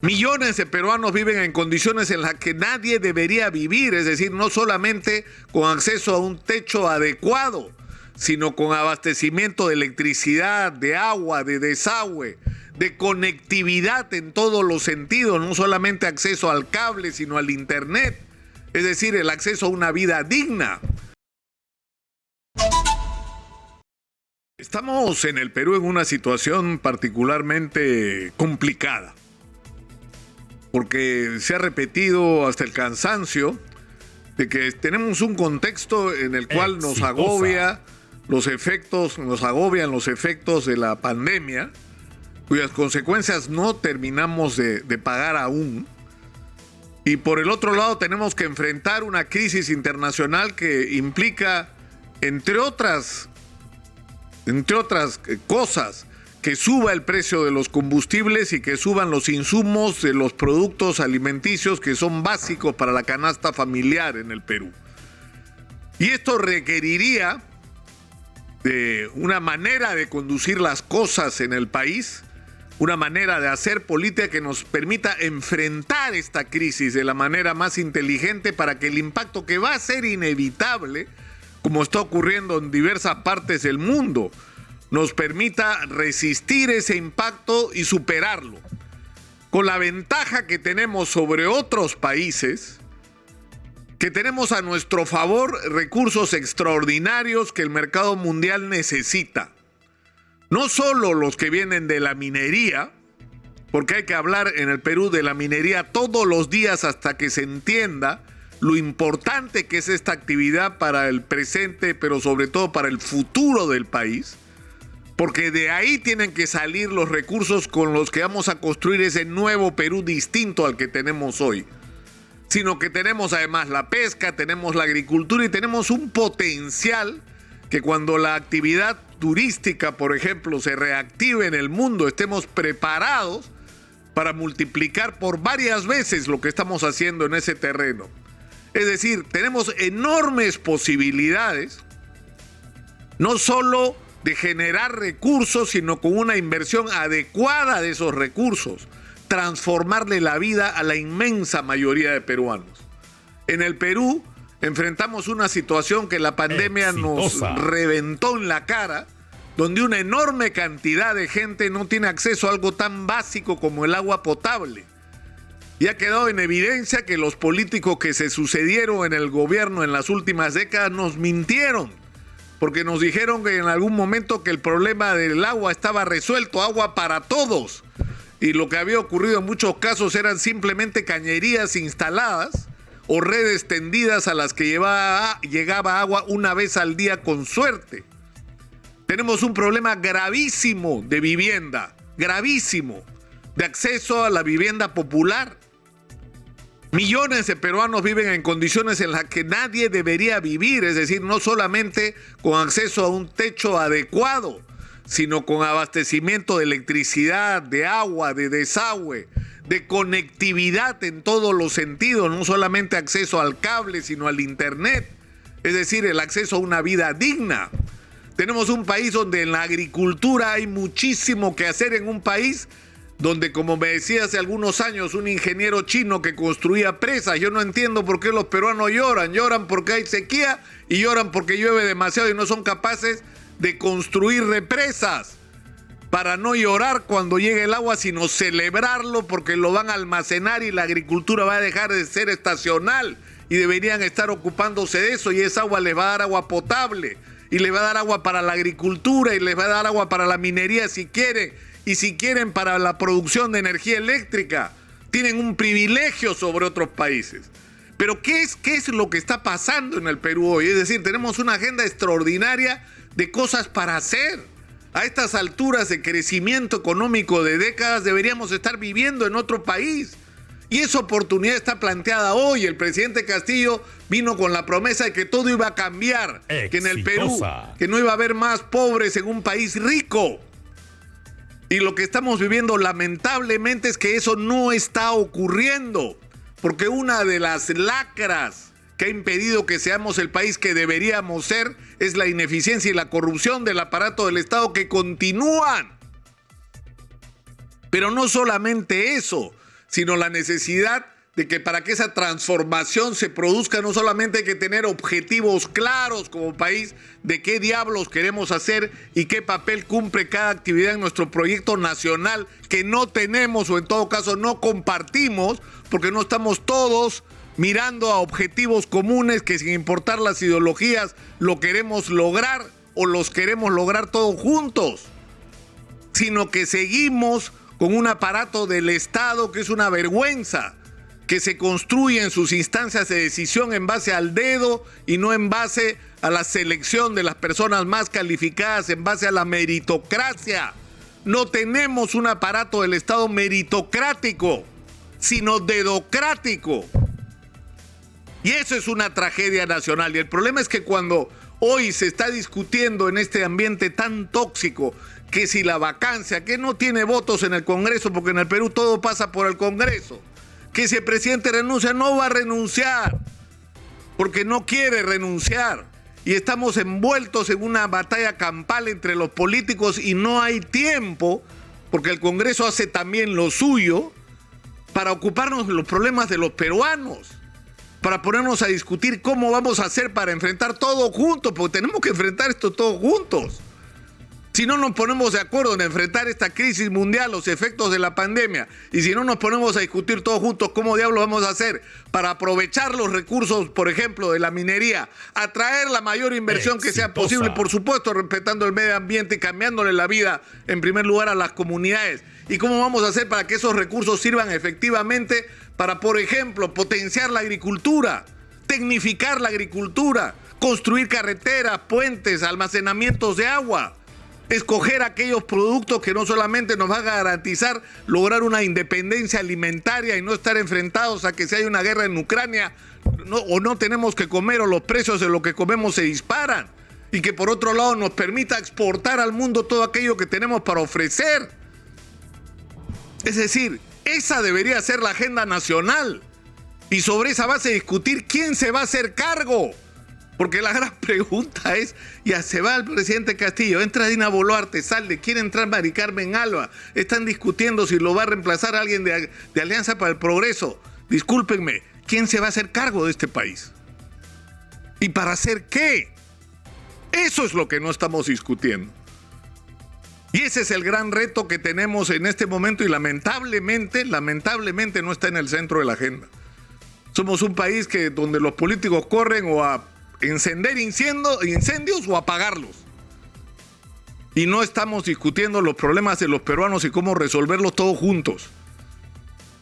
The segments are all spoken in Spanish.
Millones de peruanos viven en condiciones en las que nadie debería vivir, es decir, no solamente con acceso a un techo adecuado, sino con abastecimiento de electricidad, de agua, de desagüe, de conectividad en todos los sentidos, no solamente acceso al cable, sino al internet, es decir, el acceso a una vida digna. Estamos en el Perú en una situación particularmente complicada, porque se ha repetido hasta el cansancio de que tenemos un contexto en el cual nos agobian los efectos de la pandemia, cuyas consecuencias no terminamos de pagar aún. Y por el otro lado tenemos que enfrentar una crisis internacional que implica, entre otras cosas, que suba el precio de los combustibles y que suban los insumos de los productos alimenticios que son básicos para la canasta familiar en el Perú. Y esto requeriría de una manera de conducir las cosas en el país, una manera de hacer política que nos permita enfrentar esta crisis de la manera más inteligente para que el impacto, que va a ser inevitable, como está ocurriendo en diversas partes del mundo, nos permita resistir ese impacto y superarlo. Con la ventaja que tenemos sobre otros países, que tenemos a nuestro favor recursos extraordinarios que el mercado mundial necesita. No solo los que vienen de la minería, porque hay que hablar en el Perú de la minería todos los días hasta que se entienda lo importante que es esta actividad para el presente, pero sobre todo para el futuro del país, porque de ahí tienen que salir los recursos con los que vamos a construir ese nuevo Perú distinto al que tenemos hoy. Sino que tenemos además la pesca, tenemos la agricultura y tenemos un potencial que cuando la actividad turística, por ejemplo, se reactive en el mundo, estemos preparados para multiplicar por varias veces lo que estamos haciendo en ese terreno. Es decir, tenemos enormes posibilidades, no solo de generar recursos, sino con una inversión adecuada de esos recursos, transformarle la vida a la inmensa mayoría de peruanos. En el Perú enfrentamos una situación que la pandemia nos reventó en la cara, donde una enorme cantidad de gente no tiene acceso a algo tan básico como el agua potable. Y ha quedado en evidencia que los políticos que se sucedieron en el gobierno en las últimas décadas nos mintieron, porque nos dijeron que en algún momento que el problema del agua estaba resuelto, agua para todos. Y lo que había ocurrido en muchos casos eran simplemente cañerías instaladas o redes tendidas a las que llegaba agua una vez al día con suerte. Tenemos un problema gravísimo de vivienda, gravísimo, de acceso a la vivienda popular. Millones de peruanos viven en condiciones en las que nadie debería vivir, es decir, no solamente con acceso a un techo adecuado, sino con abastecimiento de electricidad, de agua, de desagüe, de conectividad en todos los sentidos, no solamente acceso al cable, sino al internet, es decir, el acceso a una vida digna. Tenemos un país donde en la agricultura hay muchísimo que hacer, en un país donde, como me decía hace algunos años un ingeniero chino que construía presas, yo no entiendo por qué los peruanos lloran porque hay sequía y lloran porque llueve demasiado y no son capaces de construir represas para no llorar cuando llegue el agua, sino celebrarlo porque lo van a almacenar y la agricultura va a dejar de ser estacional y deberían estar ocupándose de eso, y esa agua les va a dar agua potable y les va a dar agua para la agricultura y les va a dar agua para la minería si quieren, y si quieren para la producción de energía eléctrica. Tienen un privilegio sobre otros países. Pero ¿qué es lo que está pasando en el Perú hoy? Es decir, tenemos una agenda extraordinaria de cosas para hacer. A estas alturas de crecimiento económico de décadas deberíamos estar viviendo en otro país. Y esa oportunidad está planteada hoy. El presidente Castillo vino con la promesa de que todo iba a cambiar, que en el Perú, que no iba a haber más pobres en un país rico. Y lo que estamos viviendo lamentablemente es que eso no está ocurriendo, porque una de las lacras que ha impedido que seamos el país que deberíamos ser es la ineficiencia y la corrupción del aparato del Estado, que continúan. Pero no solamente eso, sino la necesidad de que para que esa transformación se produzca no solamente hay que tener objetivos claros como país de qué diablos queremos hacer y qué papel cumple cada actividad en nuestro proyecto nacional que no tenemos o en todo caso no compartimos porque no estamos todos mirando a objetivos comunes que sin importar las ideologías lo queremos lograr o los queremos lograr todos juntos, sino que seguimos con un aparato del Estado que es una vergüenza, que se construye en sus instancias de decisión en base al dedo y no en base a la selección de las personas más calificadas, en base a la meritocracia. No tenemos un aparato del Estado meritocrático, sino dedocrático. Y eso es una tragedia nacional. Y el problema es que cuando hoy se está discutiendo en este ambiente tan tóxico que si la vacancia, que no tiene votos en el Congreso, porque en el Perú todo pasa por el Congreso, que si el presidente renuncia, no va a renunciar, porque no quiere renunciar. Y estamos envueltos en una batalla campal entre los políticos y no hay tiempo, porque el Congreso hace también lo suyo, para ocuparnos de los problemas de los peruanos, para ponernos a discutir cómo vamos a hacer para enfrentar todo juntos, porque tenemos que enfrentar esto todos juntos. Si no nos ponemos de acuerdo en enfrentar esta crisis mundial, los efectos de la pandemia, y si no nos ponemos a discutir todos juntos cómo diablos vamos a hacer para aprovechar los recursos, por ejemplo, de la minería, atraer la mayor inversión que sea posible, por supuesto, respetando el medio ambiente y cambiándole la vida, en primer lugar, a las comunidades. Y cómo vamos a hacer para que esos recursos sirvan efectivamente para, por ejemplo, potenciar la agricultura, tecnificar la agricultura, construir carreteras, puentes, almacenamientos de agua. Escoger aquellos productos que no solamente nos van a garantizar lograr una independencia alimentaria y no estar enfrentados a que si hay una guerra en Ucrania o no tenemos que comer o los precios de lo que comemos se disparan, y que por otro lado nos permita exportar al mundo todo aquello que tenemos para ofrecer. Es decir, esa debería ser la agenda nacional y sobre esa base discutir quién se va a hacer cargo. Porque la gran pregunta es, ya se va el presidente Castillo, entra Dina Boluarte, sale, quiere entrar Mari Carmen Alba, están discutiendo si lo va a reemplazar a alguien de Alianza para el Progreso. Discúlpenme, ¿quién se va a hacer cargo de este país? ¿Y para hacer qué? Eso es lo que no estamos discutiendo. Y ese es el gran reto que tenemos en este momento y lamentablemente no está en el centro de la agenda. Somos un país donde los políticos corren o a encender incendios o apagarlos. Y no estamos discutiendo los problemas de los peruanos y cómo resolverlos todos juntos.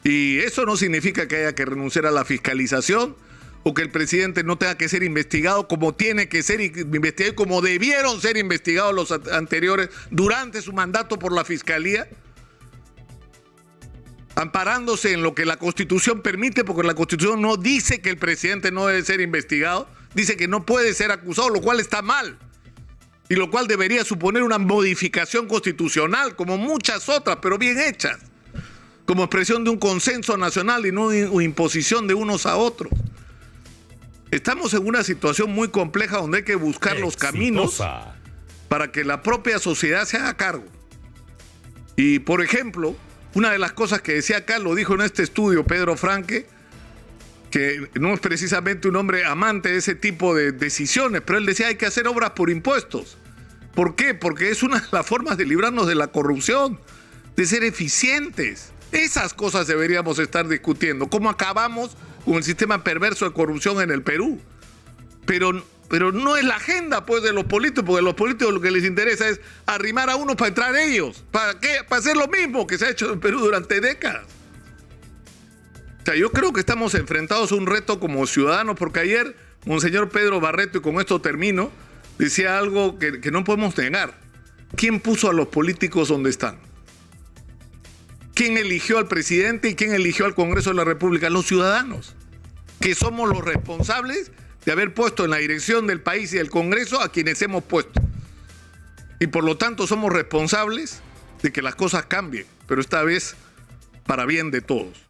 Y eso no significa que haya que renunciar a la fiscalización o que el presidente no tenga que ser investigado como tiene que ser investigado, como debieron ser investigados los anteriores durante su mandato por la Fiscalía, amparándose en lo que la Constitución permite, porque la Constitución no dice que el presidente no debe ser investigado, dice que no puede ser acusado, lo cual está mal, y lo cual debería suponer una modificación constitucional, como muchas otras, pero bien hechas, como expresión de un consenso nacional y no una imposición de unos a otros. Estamos en una situación muy compleja donde hay que buscar los caminos para que la propia sociedad se haga cargo. Y, por ejemplo, una de las cosas que decía acá, lo dijo en este estudio Pedro Franque, que no es precisamente un hombre amante de ese tipo de decisiones, pero él decía hay que hacer obras por impuestos. ¿Por qué? Porque es una de las formas de librarnos de la corrupción, de ser eficientes. Esas cosas deberíamos estar discutiendo. ¿Cómo acabamos con el sistema perverso de corrupción en el Perú? Pero no es la agenda pues de los políticos, porque a los políticos lo que les interesa es arrimar a unos para entrar ellos. ¿Para qué? Para hacer lo mismo que se ha hecho en Perú durante décadas. O sea, yo creo que estamos enfrentados a un reto como ciudadanos, porque ayer Monseñor Pedro Barreto, y con esto termino, decía algo que no podemos negar. ¿Quién puso a los políticos donde están? ¿Quién eligió al presidente y quién eligió al Congreso de la República? Los ciudadanos, que somos los responsables de haber puesto en la dirección del país y del Congreso a quienes hemos puesto. Y por lo tanto somos responsables de que las cosas cambien, pero esta vez para bien de todos.